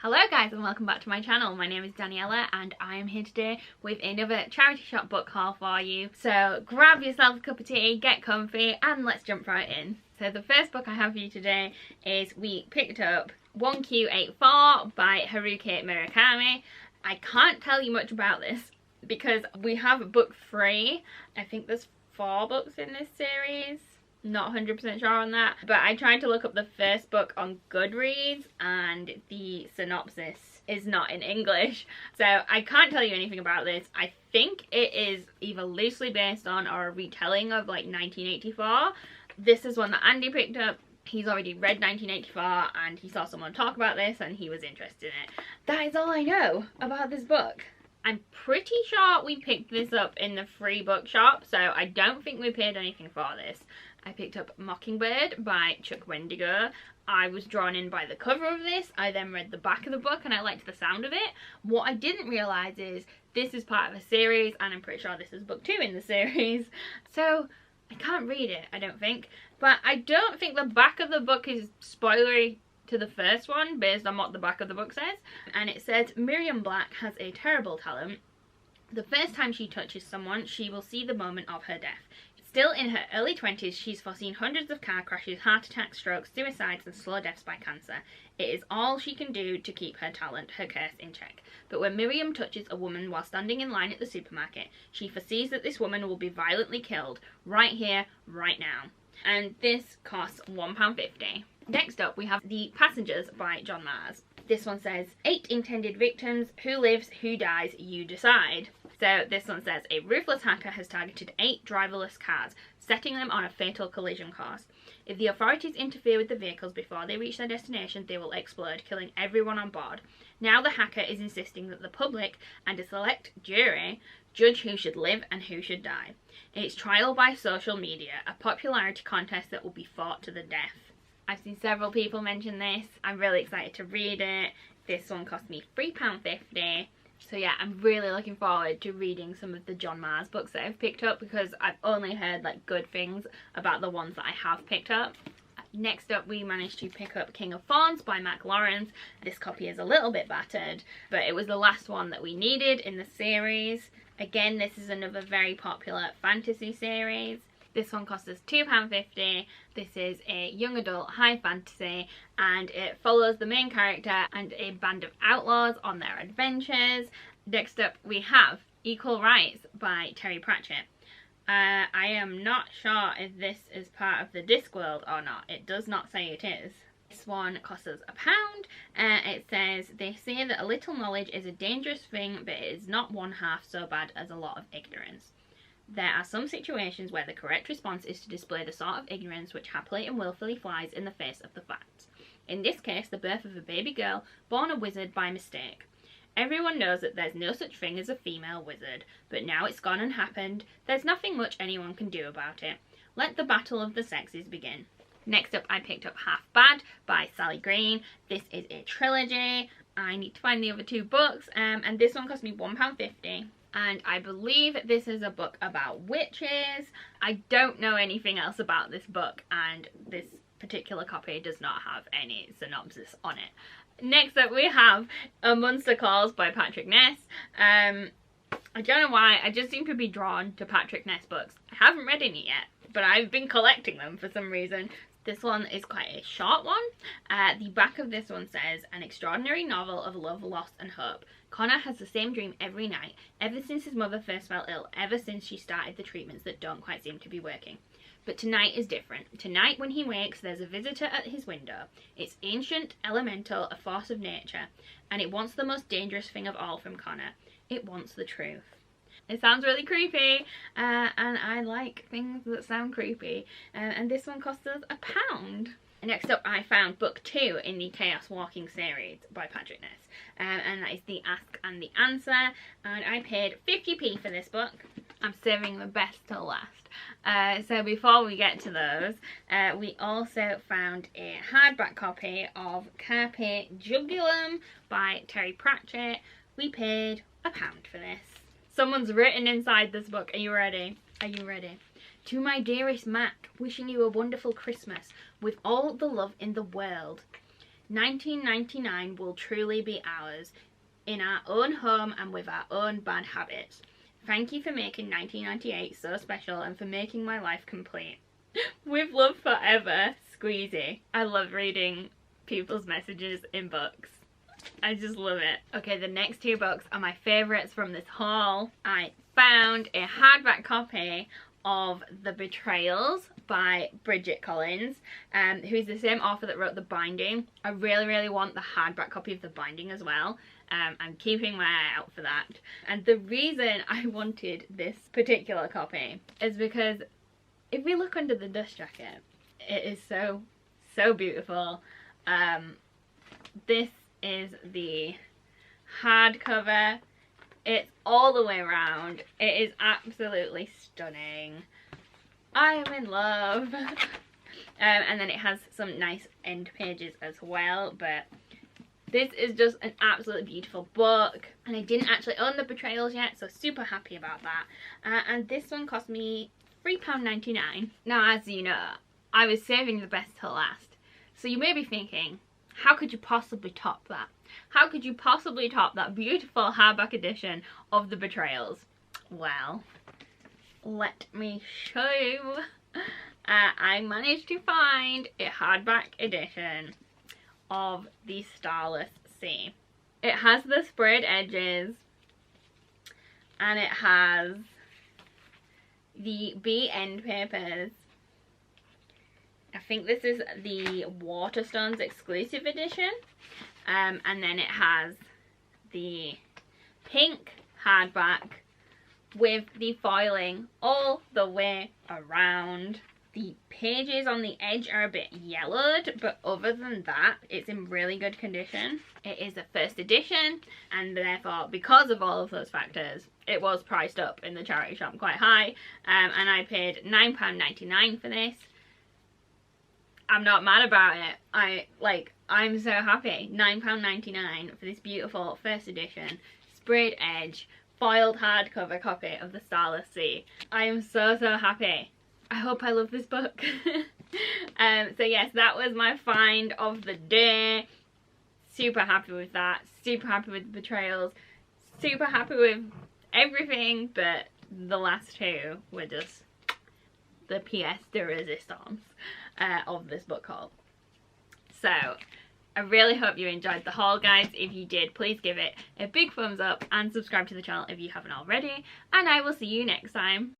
Hello guys and welcome back to my channel. My name is Daniela and I am here today with another charity shop book haul for you. So grab yourself a cup of tea, get comfy and let's jump right in. So the first book I have for you today is we picked up 1Q84 by Haruki Murakami. I can't tell you much about this because we have book 3. I think there's 4 books in this series. Not 100% sure on that, but I tried to look up the first book on Goodreads and the synopsis is not in English, so I can't tell you anything about this. I think it is either loosely based on or a retelling of like 1984. This is one that Andy picked up. He's already read 1984 and he saw someone talk about this and he was interested in it. That is all I know about this book. I'm pretty sure we picked this up in the free bookshop, so I don't think we paid anything for this. I picked up Mockingbird by Wendiger. I was drawn in by the cover of this. I then read the back of the book and I liked the sound of it. What I didn't realise is this is part of a series and I'm pretty sure this is book 2 in the series. So I can't read it, I don't think. But I don't think the back of the book is spoilery to the first one based on what the back of the book says. And it says, Miriam Black has a terrible talent. The first time she touches someone, she will see the moment of her death. Still in her early 20s, she's foreseen hundreds of car crashes, heart attacks, strokes, suicides and slow deaths by cancer. It is all she can do to keep her talent, her curse, in check. But when Miriam touches a woman while standing in line at the supermarket, she foresees that this woman will be violently killed right here, right now. And this costs £1.50. Next up, we have The Passengers by John Mars. This one says, 8 intended victims, who lives, who dies, you decide. So this one says, a ruthless hacker has targeted 8 driverless cars, setting them on a fatal collision course. If the authorities interfere with the vehicles before they reach their destination, they will explode, killing everyone on board. Now the hacker is insisting that the public and a select jury judge who should live and who should die. It's trial by social media, a popularity contest that will be fought to the death. I've seen several people mention this. I'm really excited to read it. This one cost me £3.50. So yeah, I'm really looking forward to reading some of the John Mars books that I've picked up because I've only heard like good things about the ones that I have picked up. Next up, we managed to pick up King of Thorns by Mac Lawrence. This copy is a little bit battered, but it was the last one that we needed in the series. Again, this is another very popular fantasy series. This one cost us £2.50. This is a young adult high fantasy and it follows the main character and a band of outlaws on their adventures. Next up we have Equal Rights by Terry Pratchett. I am not sure if this is part of the Discworld or not. It does not say it is. This one costs us £1. It says, they say that a little knowledge is a dangerous thing, but it is not one half so bad as a lot of ignorance. There are some situations where the correct response is to display the sort of ignorance which happily and willfully flies in the face of the facts. In this case, the birth of a baby girl born a wizard by mistake. Everyone knows that there's no such thing as a female wizard, but now it's gone and happened, there's nothing much anyone can do about it. Let the battle of the sexes begin. Next up, I picked up Half Bad by Sally Green. This is a trilogy. I need to find the other 2 books, and this one cost me £1.50. And I believe this is a book about witches. I don't know anything else about this book and this particular copy does not have any synopsis on it. Next up we have A Monster Calls by Patrick Ness. I don't know why, I just seem to be drawn to Patrick Ness books. I haven't read any yet, but I've been collecting them for some reason. This one is quite a short one. The back of this one says, an extraordinary novel of love, loss and hope. Connor has the same dream every night, ever since his mother first fell ill, ever since she started the treatments that don't quite seem to be working. But tonight is different. Tonight when he wakes, there's a visitor at his window. It's ancient, elemental, a force of nature, and it wants the most dangerous thing of all from Connor. It wants the truth. It sounds really creepy, and I like things that sound creepy, and this one cost us £1. Next up, I found book 2 in the Chaos Walking series by Patrick Ness, and that is The Ask and the Answer, and I paid 50p for this book. I'm saving the best till last. So before we get to those, we also found a hardback copy of Carpe Jugulum by Terry Pratchett. We paid £1 for this. Someone's written inside this book. Are you ready? Are you ready? To my dearest Matt, wishing you a wonderful Christmas with all the love in the world. 1999 will truly be ours, in our own home and with our own bad habits. Thank you for making 1998 so special and for making my life complete. With love forever, Squeezy. I love reading people's messages in books. I just love it. Okay, the next two books are my favourites from this haul. I found a hardback copy of The Betrayals by Bridget Collins, who's the same author that wrote The Binding. I really want the hardback copy of The Binding as well. I'm keeping my eye out for that. And the reason I wanted this particular copy is because if we look under the dust jacket, it is so beautiful. This is the hardcover. It's all the way around. It is absolutely stunning. I am in love. And then it has some nice end pages as well, but this is just an absolutely beautiful book. And I didn't actually own The Betrayals yet, so super happy about that. And this one cost me £3.99. Now, as you know, I was saving the best till last. So you may be thinking, how could you possibly top that? How could you possibly top that beautiful hardback edition of The Betrayals? Well, let me show you. I managed to find a hardback edition of The Starless Sea. It has the sprayed edges and it has the B end papers. I think this is the Waterstones exclusive edition. And then it has the pink hardback with the foiling all the way around. The pages on the edge are a bit yellowed, but other than that, it's in really good condition. It is a first edition, and therefore, because of all of those factors, it was priced up in the charity shop quite high, and I paid £9.99 for this. I'm not mad about it. I'm so happy. £9.99 for this beautiful first edition, sprayed edge, foiled hardcover copy of The Starless Sea. I am so happy. I hope I love this book. So yes, that was my find of the day. Super happy with that. Super happy with The Betrayals. Super happy with everything, but the last two were just the pièce de résistance of this book haul. So I really hope you enjoyed the haul, guys. If you did, please give it a big thumbs up and subscribe to the channel if you haven't already, and I will see you next time.